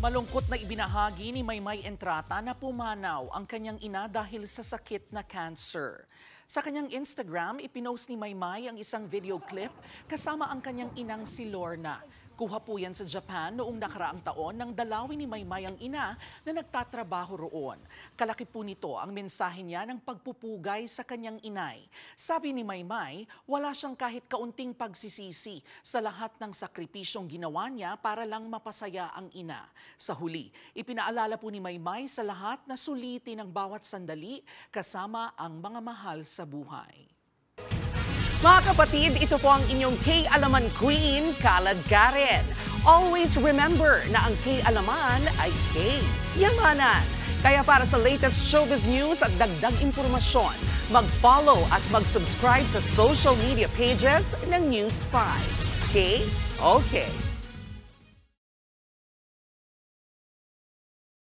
Malungkot na ibinahagi ni Maymay Entrata na pumanaw ang kanyang ina dahil sa sakit na cancer. Sa kanyang Instagram, ipinost ni Maymay ang isang video clip kasama ang kanyang inang si Lorna. Kuha po yan sa Japan noong nakaraang taon nang dalawin ni Maymay ang ina na nagtatrabaho roon. Kalaki po nito ang mensahe niya ng pagpupugay sa kanyang inay. Sabi ni Maymay, wala siyang kahit kaunting pagsisisi sa lahat ng sakripisyong ginawa niya para lang mapasaya ang ina. Sa huli, ipinaalala po ni Maymay sa lahat na sulitin ang bawat sandali kasama ang mga mahal sa buhay. Mga kapatid, ito po ang inyong K-Alaman Queen, Kalad Karen. Always remember na ang K-Alaman ay K-Yamanan. Kaya para sa latest showbiz news at dagdag impormasyon, mag-follow at mag-subscribe sa social media pages ng News 5. K? Okay.